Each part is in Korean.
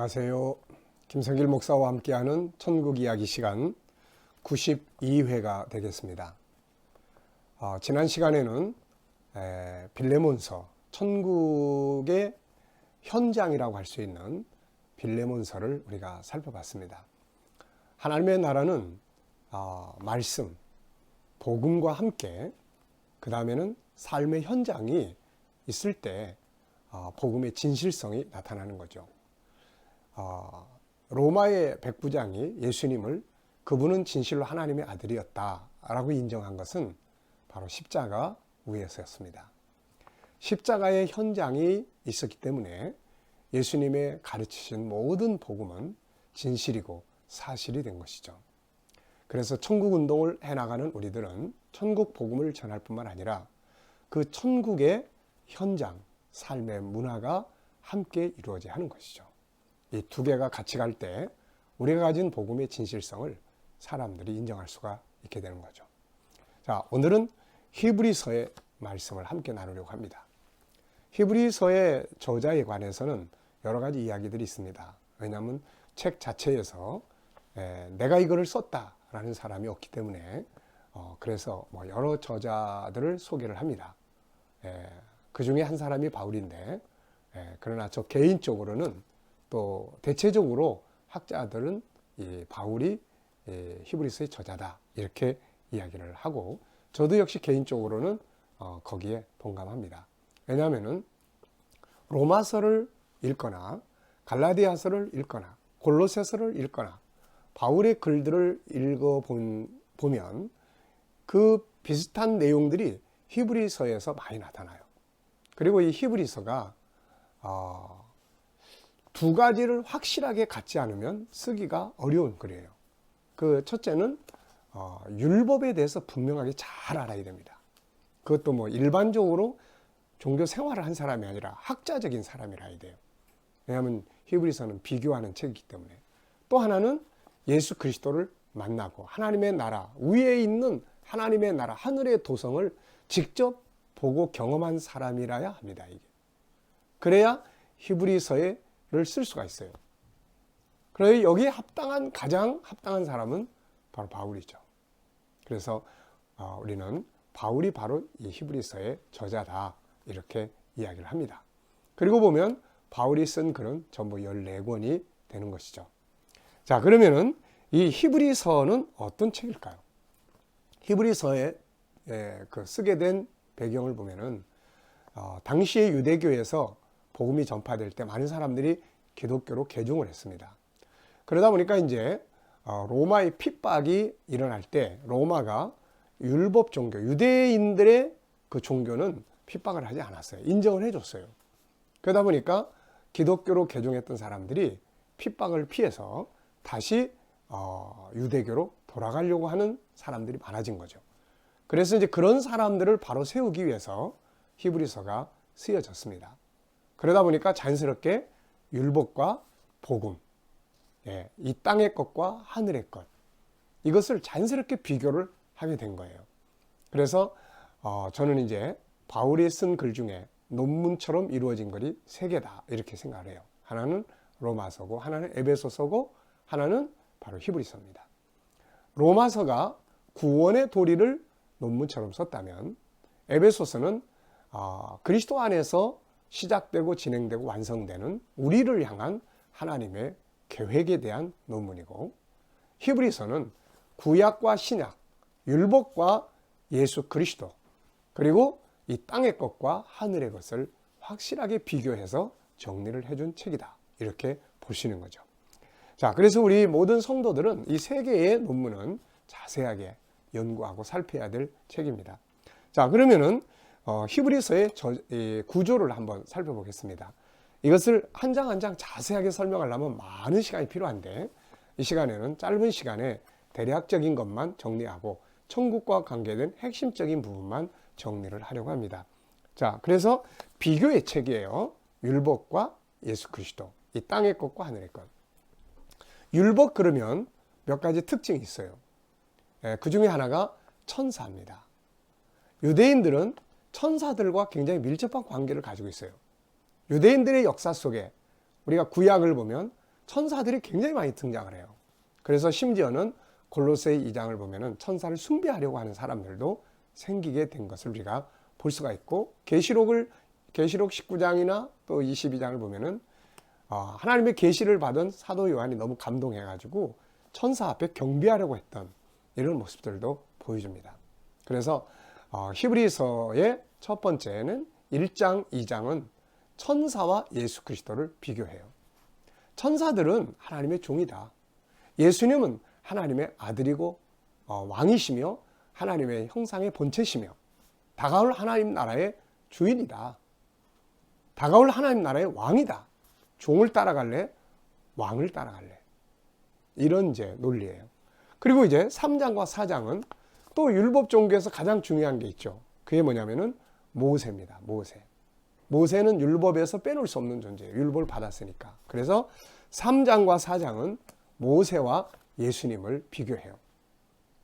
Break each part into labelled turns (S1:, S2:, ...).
S1: 안녕하세요. 김성길 목사와 함께하는 천국 이야기 시간 92회가 되겠습니다. 지난 시간에는 빌레몬서, 천국의 현장이라고 할 수 있는 빌레몬서를 우리가 살펴봤습니다. 하나님의 나라는 말씀, 복음과 함께 그 다음에는 삶의 현장이 있을 때 복음의 진실성이 나타나는 거죠. 로마의 백부장이 예수님을 그분은 진실로 하나님의 아들이었다라고 인정한 것은 바로 십자가 위에서였습니다. 십자가의 현장이 있었기 때문에 예수님의 가르치신 모든 복음은 진실이고 사실이 된 것이죠. 그래서 천국 운동을 해나가는 우리들은 천국 복음을 전할 뿐만 아니라 그 천국의 현장, 삶의 문화가 함께 이루어져야 하는 것이죠. 이 두 개가 같이 갈 때 우리가 가진 복음의 진실성을 사람들이 인정할 수가 있게 되는 거죠. 자, 오늘은 히브리서의 말씀을 함께 나누려고 합니다. 히브리서의 저자에 관해서는 여러 가지 이야기들이 있습니다. 왜냐하면 책 자체에서 내가 이거를 썼다라는 사람이 없기 때문에 그래서 여러 저자들을 소개를 합니다. 그 중에 한 사람이 바울인데 그러나 저 개인적으로는 또 대체적으로 학자들은 이 바울이 히브리서의 저자다 이렇게 이야기를 하고 저도 역시 개인적으로는 거기에 동감합니다. 왜냐하면은 로마서를 읽거나 갈라디아서를 읽거나 골로새서를 읽거나 바울의 글들을 읽어보면 그 비슷한 내용들이 히브리서에서 많이 나타나요. 그리고 이 히브리서가 두 가지를 확실하게 갖지 않으면 쓰기가 어려운 글이에요. 그 첫째는 율법에 대해서 분명하게 잘 알아야 됩니다. 그것도 일반적으로 종교 생활을 한 사람이 아니라 학자적인 사람이라 해야 돼요. 왜냐하면 히브리서는 비교하는 책이기 때문에. 또 하나는 예수 그리스도를 만나고 하나님의 나라, 위에 있는 하나님의 나라, 하늘의 도성을 직접 보고 경험한 사람이라야 합니다. 이게. 그래야 히브리서를 쓸 수가 있어요. 그래서 여기에 가장 합당한 사람은 바로 바울이죠. 그래서 우리는 바울이 바로 이 히브리서의 저자다 이렇게 이야기를 합니다. 그리고 보면 바울이 쓴 글은 전부 14권이 되는 것이죠. 자, 그러면은 이 히브리서는 어떤 책일까요? 히브리서에 쓰게 된 배경을 보면은 당시의 유대교에서 복음이 전파될 때 많은 사람들이 기독교로 개종을 했습니다. 그러다 보니까 이제 로마의 핍박이 일어날 때 로마가 율법 종교, 유대인들의 그 종교는 핍박을 하지 않았어요. 인정을 해줬어요. 그러다 보니까 기독교로 개종했던 사람들이 핍박을 피해서 다시 유대교로 돌아가려고 하는 사람들이 많아진 거죠. 그래서 이제 그런 사람들을 바로 세우기 위해서 히브리서가 쓰여졌습니다. 그러다 보니까 자연스럽게 율법과 복음, 이 땅의 것과 하늘의 것, 이것을 자연스럽게 비교를 하게 된 거예요. 그래서 저는 이제 바울이 쓴 글 중에 논문처럼 이루어진 글이 3개다 이렇게 생각을 해요. 하나는 로마서고 하나는 에베소서고 하나는 바로 히브리서입니다. 로마서가 구원의 도리를 논문처럼 썼다면 에베소서는 그리스도 안에서 시작되고 진행되고 완성되는 우리를 향한 하나님의 계획에 대한 논문이고 히브리서는 구약과 신약, 율법과 예수 그리스도 그리고 이 땅의 것과 하늘의 것을 확실하게 비교해서 정리를 해준 책이다 이렇게 보시는 거죠. 자, 그래서 우리 모든 성도들은 이 3개의 논문은 자세하게 연구하고 살펴야 될 책입니다. 자, 그러면은 히브리서의 구조를 한번 살펴보겠습니다. 이것을 한 장 한 장 자세하게 설명하려면 많은 시간이 필요한데 이 시간에는 짧은 시간에 대략적인 것만 정리하고 천국과 관계된 핵심적인 부분만 정리를 하려고 합니다. 자, 그래서 비교의 책이에요. 율법과 예수 그리스도, 이 땅의 것과 하늘의 것. 율법 그러면 몇 가지 특징이 있어요. 그 중에 하나가 천사입니다. 유대인들은 천사들과 굉장히 밀접한 관계를 가지고 있어요. 유대인들의 역사 속에 우리가 구약을 보면 천사들이 굉장히 많이 등장을 해요. 그래서 심지어는 골로새 2장을 보면은 천사를 숭배하려고 하는 사람들도 생기게 된 것을 우리가 볼 수가 있고, 계시록 19장이나 또 22장을 보면은 하나님의 계시를 받은 사도 요한이 너무 감동해가지고 천사 앞에 경배하려고 했던 이런 모습들도 보여줍니다. 그래서 히브리서의 첫 번째는 1장, 2장은 천사와 예수 그리스도를 비교해요. 천사들은 하나님의 종이다. 예수님은 하나님의 아들이고 왕이시며 하나님의 형상의 본체시며 다가올 하나님 나라의 주인이다. 다가올 하나님 나라의 왕이다. 종을 따라갈래? 왕을 따라갈래? 이런 이제 논리예요. 그리고 이제 3장과 4장은 또 율법 종교에서 가장 중요한 게 있죠. 그게 뭐냐면은 모세입니다. 모세는 율법에서 빼놓을 수 없는 존재예요. 율법을 받았으니까. 그래서 3장과 4장은 모세와 예수님을 비교해요.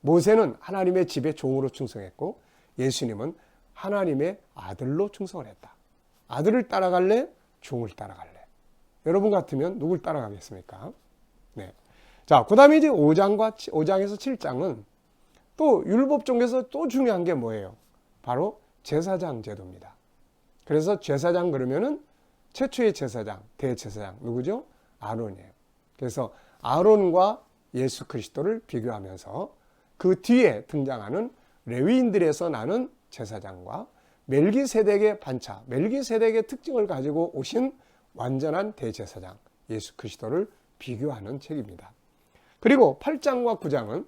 S1: 모세는 하나님의 집에 종으로 충성했고 예수님은 하나님의 아들로 충성을 했다. 아들을 따라갈래? 종을 따라갈래? 여러분 같으면 누굴 따라가겠습니까? 네. 자, 그 다음에 이제 5장에서 7장은 또 율법 종교에서 또 중요한 게 뭐예요? 바로 제사장 제도입니다. 그래서 제사장 그러면은 최초의 제사장, 대제사장 누구죠? 아론이에요. 그래서 아론과 예수 그리스도를 비교하면서 그 뒤에 등장하는 레위인들에서 나는 제사장과 멜기세덱의 반차, 멜기세덱의 특징을 가지고 오신 완전한 대제사장 예수 그리스도를 비교하는 책입니다. 그리고 8장과 9장은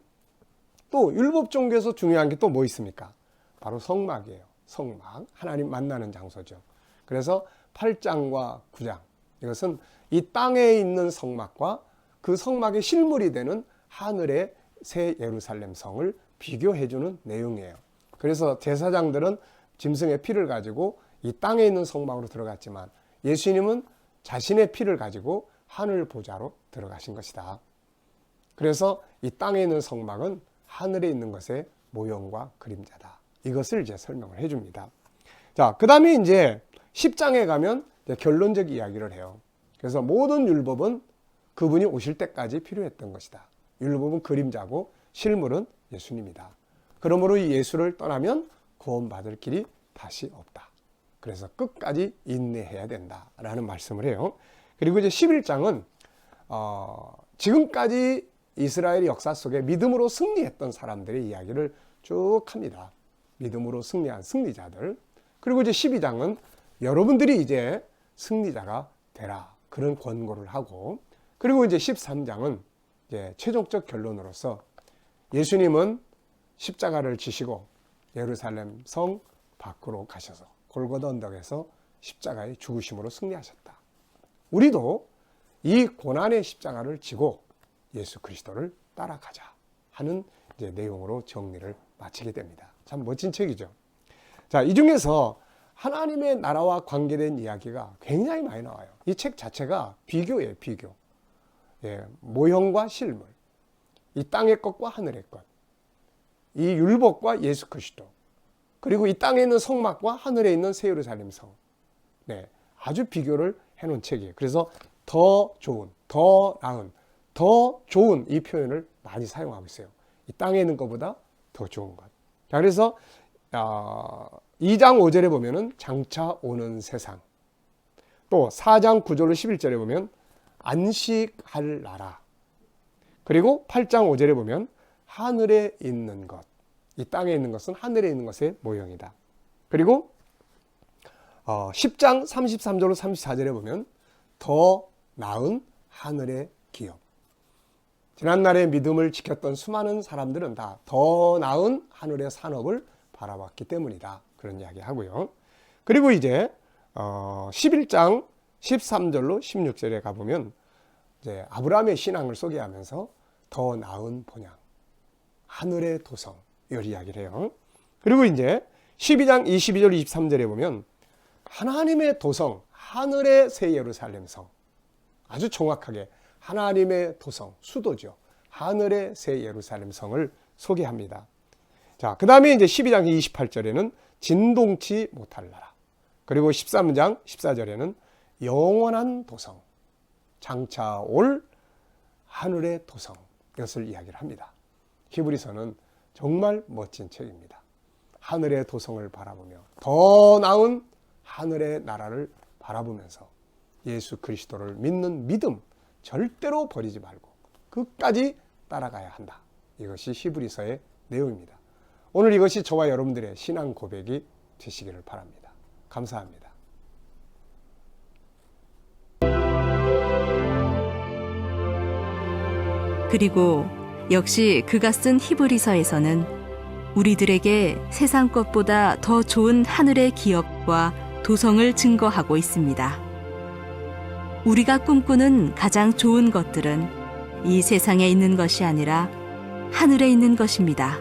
S1: 또 율법 종교에서 중요한 게 또 뭐 있습니까? 바로 성막이에요. 성막, 하나님 만나는 장소죠. 그래서 8장과 9장, 이것은 이 땅에 있는 성막과 그 성막의 실물이 되는 하늘의 새 예루살렘 성을 비교해주는 내용이에요. 그래서 제사장들은 짐승의 피를 가지고 이 땅에 있는 성막으로 들어갔지만 예수님은 자신의 피를 가지고 하늘 보좌로 들어가신 것이다. 그래서 이 땅에 있는 성막은 하늘에 있는 것의 모형과 그림자다. 이것을 이제 설명을 해줍니다. 자, 그 다음에 이제 10장에 가면 이제 결론적 이야기를 해요. 그래서 모든 율법은 그분이 오실 때까지 필요했던 것이다. 율법은 그림자고 실물은 예수님이다. 그러므로 이 예수를 떠나면 구원받을 길이 다시 없다. 그래서 끝까지 인내해야 된다라는 말씀을 해요. 그리고 이제 11장은 지금까지 이스라엘 역사 속에 믿음으로 승리했던 사람들의 이야기를 쭉 합니다. 믿음으로 승리한 승리자들. 그리고 이제 12장은 여러분들이 이제 승리자가 되라. 그런 권고를 하고, 그리고 이제 13장은 이제 최종적 결론으로서 예수님은 십자가를 지시고 예루살렘 성 밖으로 가셔서 골고다 언덕에서 십자가의 죽으심으로 승리하셨다. 우리도 이 고난의 십자가를 지고 예수 그리스도를 따라가자 하는 이제 내용으로 정리를 마치게 됩니다. 참 멋진 책이죠. 자, 이 중에서 하나님의 나라와 관계된 이야기가 굉장히 많이 나와요. 이 책 자체가 비교예요, 비교. 예, 모형과 실물. 이 땅의 것과 하늘의 것. 이 율법과 예수 그리스도. 그리고 이 땅에 있는 성막과 하늘에 있는 새 예루살렘 성. 네, 아주 비교를 해놓은 책이에요. 그래서 더 좋은, 더 나은, 더 좋은 이 표현을 많이 사용하고 있어요. 이 땅에 있는 것보다 더 좋은 것. 자, 그래서 2장 5절에 보면은 장차 오는 세상. 또 4장 9절로 11절에 보면 안식할 나라. 그리고 8장 5절에 보면 하늘에 있는 것. 이 땅에 있는 것은 하늘에 있는 것의 모형이다. 그리고 10장 33절로 34절에 보면 더 나은 하늘의 기업. 지난날의 믿음을 지켰던 수많은 사람들은 다 더 나은 하늘의 산업을 바라봤기 때문이다. 그런 이야기 하고요. 그리고 이제 11장 13절로 16절에 가보면 이제 아브라함의 신앙을 소개하면서 더 나은 본향, 하늘의 도성, 이걸 이야기를 해요. 그리고 이제 12장 22절 23절에 보면 하나님의 도성, 하늘의 새 예루살렘 성, 아주 정확하게 하나님의 도성, 수도죠. 하늘의 새 예루살렘 성을 소개합니다. 자, 그 다음에 이제 12장 28절에는 진동치 못할 나라. 그리고 13장 14절에는 영원한 도성, 장차 올 하늘의 도성, 이것을 이야기를 합니다. 히브리서는 정말 멋진 책입니다. 하늘의 도성을 바라보며 더 나은 하늘의 나라를 바라보면서 예수 그리스도를 믿는 믿음 절대로 버리지 말고 끝까지 따라가야 한다. 이것이 히브리서의 내용입니다. 오늘 이것이 저와 여러분들의 신앙 고백이 되시기를 바랍니다. 감사합니다.
S2: 그리고 역시 그가 쓴 히브리서에서는 우리들에게 세상 것보다 더 좋은 하늘의 기업과 도성을 증거하고 있습니다. 우리가 꿈꾸는 가장 좋은 것들은 이 세상에 있는 것이 아니라 하늘에 있는 것입니다.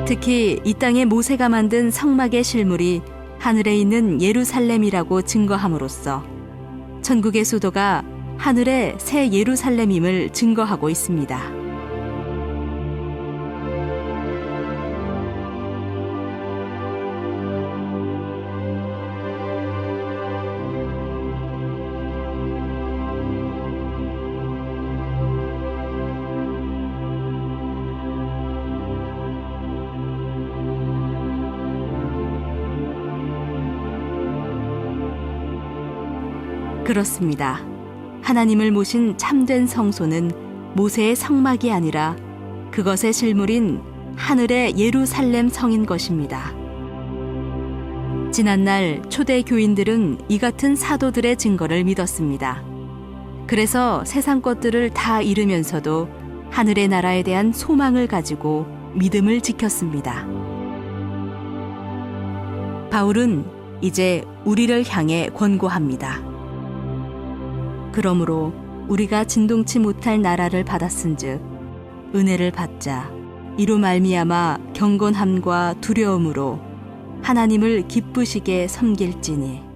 S2: 특히 이 땅에 모세가 만든 성막의 실물이 하늘에 있는 예루살렘이라고 증거함으로써 천국의 수도가 하늘의 새 예루살렘임을 증거하고 있습니다. 그렇습니다. 하나님을 모신 참된 성소는 모세의 성막이 아니라 그것의 실물인 하늘의 예루살렘 성인 것입니다. 지난날 초대 교인들은 이 같은 사도들의 증거를 믿었습니다. 그래서 세상 것들을 다 잃으면서도 하늘의 나라에 대한 소망을 가지고 믿음을 지켰습니다. 바울은 이제 우리를 향해 권고합니다. 그러므로 우리가 진동치 못할 나라를 받았은즉 은혜를 받자. 이로 말미암아 경건함과 두려움으로 하나님을 기쁘시게 섬길지니